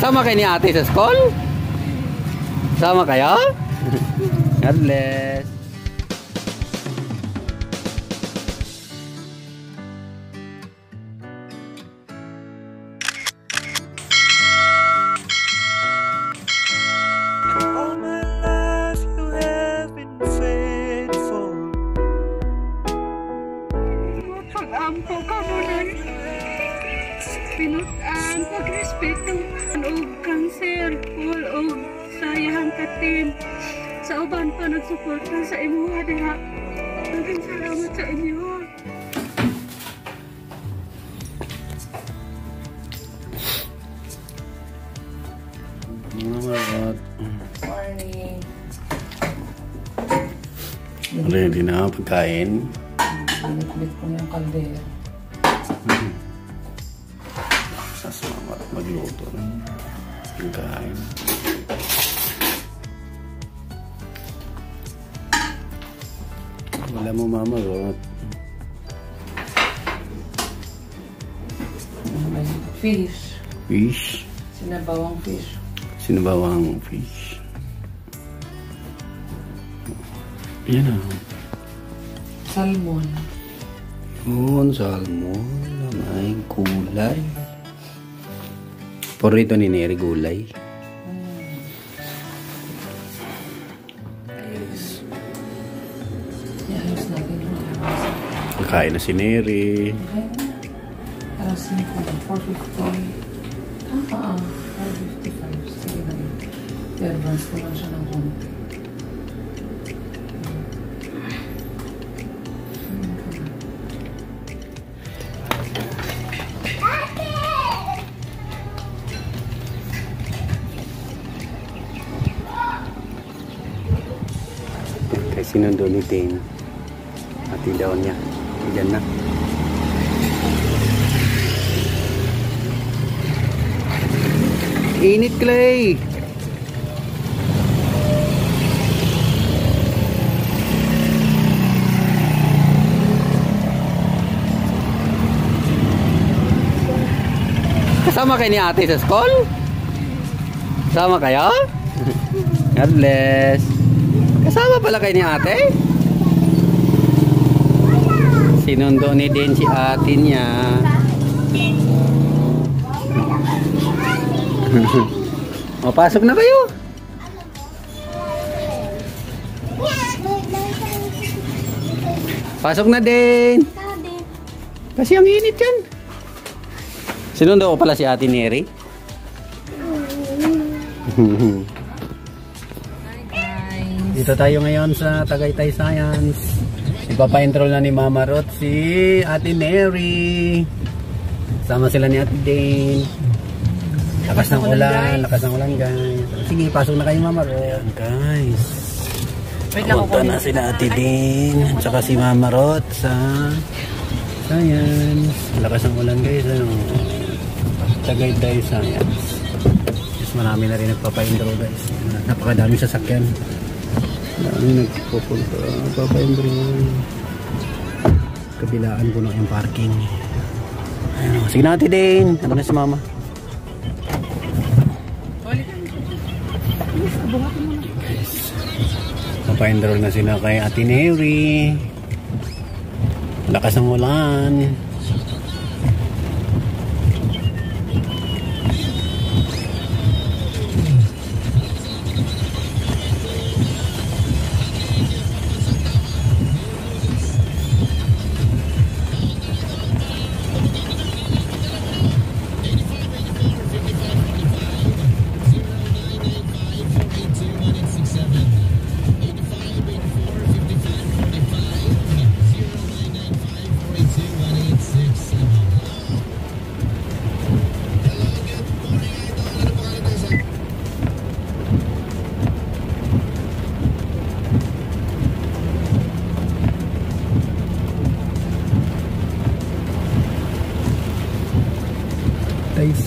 Kasama kayo ni ate sa school? Kasama kayo? God bless. Pag-ampo ka mo na pinutan, pag-respeto o cancer, full o sayang katin sa uban pa nagsuporta sa imuha diha. Maraming salamat sa inyo. Morning. Ready na pagkain. Binit-bit ko na yung kaldero. Sasama at magluto ng pagkain. Wala mo mama Rot. Fish. Fish. Sinabawang fish. Sinabawang fish. Yan na. Salmon. Salmon. May gulay. Porito ni Neri gulay. Yes. Ayos natin. Kakain na si Neri. Aras 5. 450. 455. Sige na yun. I-advance ko lang siya ng konti. Sinundo ni Dane. Hati daw niya. Diyan na. Init, Clay! Kasama kayo ni ate sa school? Kasama kayo? God bless. Kasama pala kayo ni ate? Sinundo ni din si ate niya. O, pasok na kayo. Pasok na din. Kasi ang init yan. Sinundo ko pala si ate Neri. Dito tayo ngayon sa Tagaytay Science. Ipapa-enroll na ni Mama Rot si Ate Neri. Sama sila ni Ate Dane. Lakas ng ulan guys. Sige, pasok na kayo Mama Rot. Ayan guys. Punta na sila Ate Dane at saka si Mama Rot sa Science. Lakas ng ulan guys. Tagaytay Science. Yes, marami na rin nagpapa-enroll guys. Napakadami sasakyan. Dami nagpupunta. Papa-enroll. Kabilaan ko na yung parking. Ayun, sige na Ate Dane. Ano na si Mama? Guys, papa-enroll na sila kay Ate Neri. Lakas ng ulan.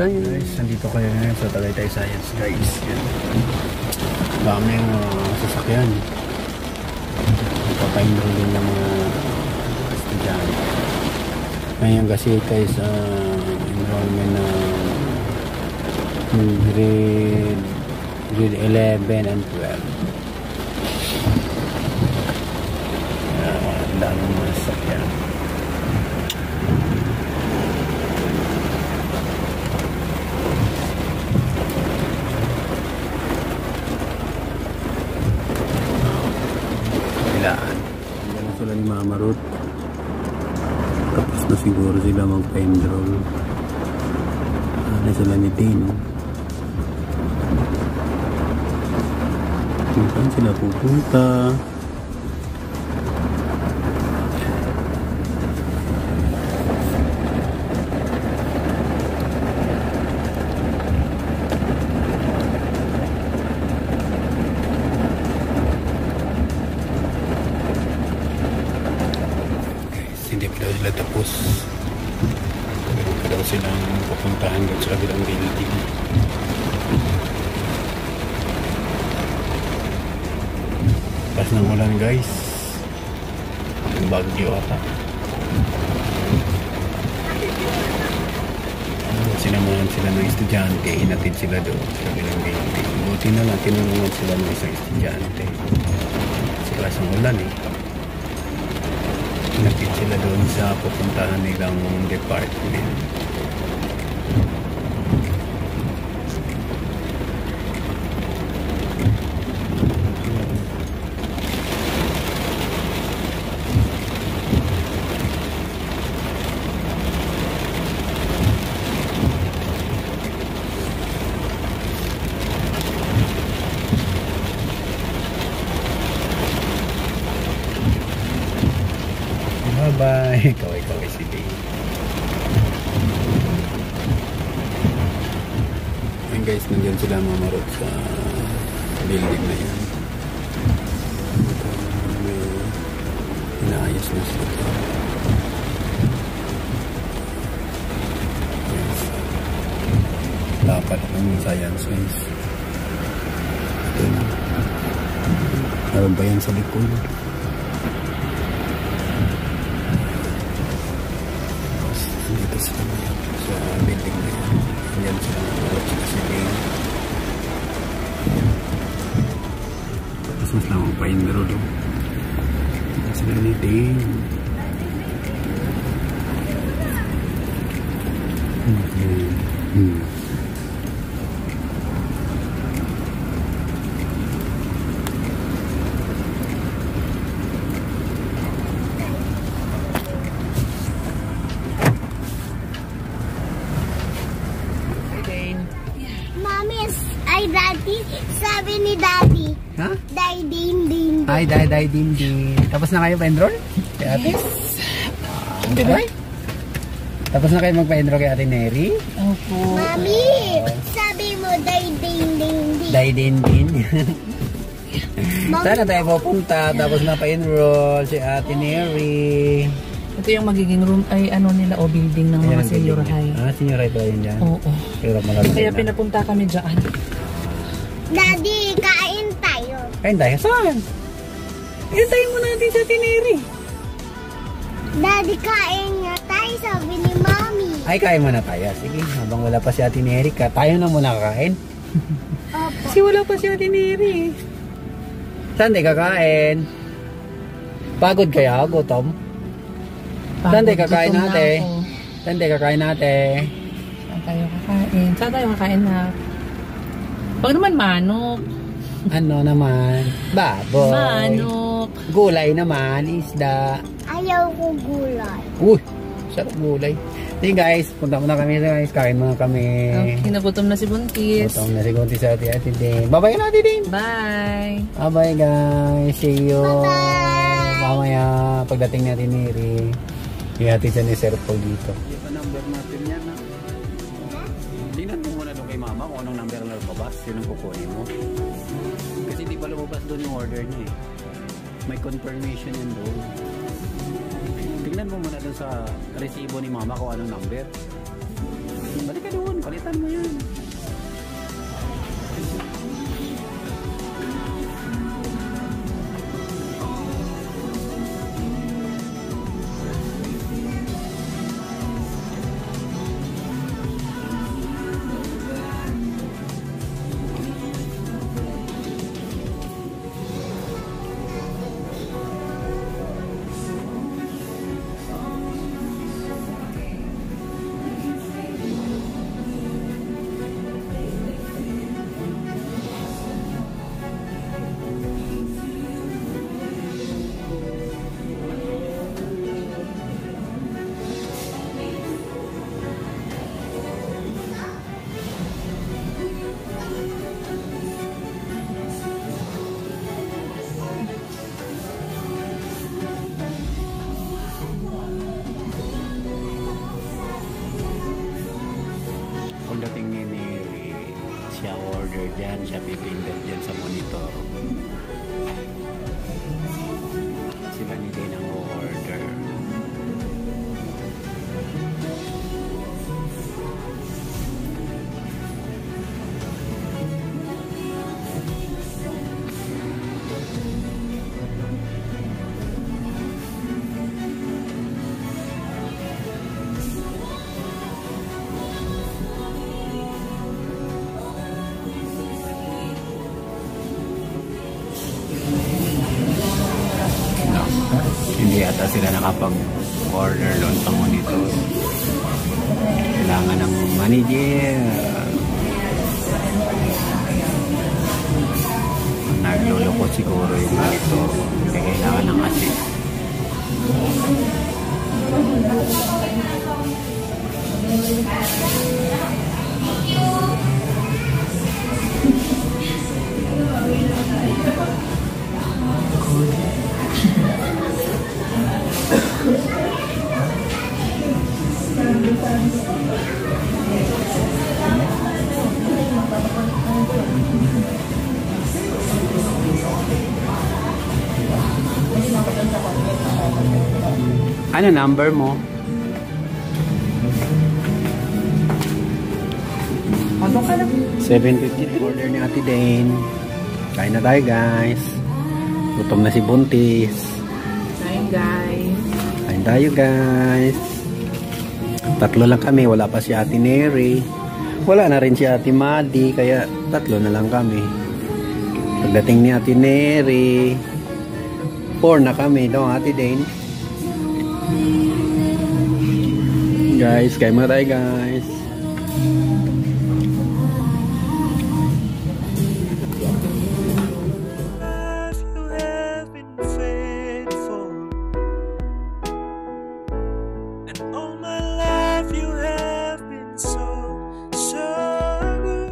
Science. Guys, nandito kayo ngayon sa Tagaytay Science guys. Daming sasakyan. Papainroll din ng mga estudyante. Ngayon kasi guys, enrollment na Grade 11 and 12. Ang daming mga sakyan. Ilaan. Hanggang na sila ni Mama Ruth. Tapos na siguro sila mag-pendrol. Ano sila ni Dino. Saan sila pupunta? Hindi pa daw sila tapos. Meron pa daw silang pupuntahan doon sa kabilang building. Pas ng ulan guys. Yung bagyo ata. Sinamahan sila ng estudyante. Inatid sila doon sa kabilang building. Buti na lang tinulungan sila ng isang estudyante. Kasi pas ng ulan eh. Inatid sila doon sa pupuntahan nilang department. Bye-bye. Kaway-kaway si Dave. Ayan guys, nandiyan sila Mama Ruth sa building na yan. May inaayos na sila. Yes. Dapat ng science guys. Ito na. Meron ba yan sa likod? Dito sila ngayon sa building na yan. Yan sila nakalap sila si Dane. Tapos mas lang ang paindro doon. Yan sila ni Dane. Ay, Daddy. Sabi ni Daddy. Ha? Day, din, din. Ay, day, din, din. Tapos na kayo pa-enroll? Kay ate? Yes. Okay. Tapos na kayo magpa-enroll kay Ate Neri? Opo. Mami, sabi mo, day, din, din, din. Day, din. Sana tayo pupunta. Tapos na pa-enroll si Ate Neri. Ito yung magiging room, ay ano nila, o building ng mga senior high. Ah, senior high pa yun dyan? Oo. Pero malapit Kaya na. pinapunta kami dyan. Daddy, kain tayo. Kain tayo? Saan? Hintayin mo natin sa Ate Neri. Daddy, kain nga tayo, sabi ni Mami. Ay, kain muna tayo. Sige, habang wala pa si Ate Neri, tayo na muna kakain. Opo. Kasi wala pa si Ate Neri. Saan tayo kakain? Pagod kaya ako, Tom? Saan tayo kakain natin? Saan tayo kakain natin? Saan tayo kakain? Saan tayo kakain na? Huwag naman manok. Ano naman? Baboy. Manok. Gulay naman, isda. Ayaw ko gulay. Uy, sarap gulay. Sige guys, punta muna kami guys. Kain muna kami. Okay, nagutom na si Buntis. Gutom na si Guntis sa Ate Din. Bye-bye na Ate Din. Bye. Bye-bye guys. See you. Bye-bye. Mamaya pagdating natin ni Ri. Ihatid siya ni Sir Paul dito. Yung number natin yan ha. Tingnan mo muna doon kay Mama kung anong number na lumabas. Yun ang kukunin mo. Kasi di pa lumabas doon yung order niya eh. May confirmation yan doon. Tingnan mo muna doon sa resibo ni Mama kung anong number. Balik ka doon. Palitan mo yan. Diyan siya pipindot dyan sa monitor. Sila ni din ang order. Hindi ata sila nakapag-order doon sa monitor. Kailangan ng manager. Nagluloko siguro yung monitor. Kaya kailangan ng assist. Ano number mo? Ano ka na? 752. Order ni Ate Dane. Kain na tayo guys. Gutom na si Buntis. Kain guys. Kain tayo guys. Tatlo lang kami. Wala pa si Ate Neri. Wala na rin si Ate Madi. Kaya tatlo na lang kami. Pagdating ni Ate Neri, 4 na kami. No, Ate Dane? Guys, kain muna tayo guys. And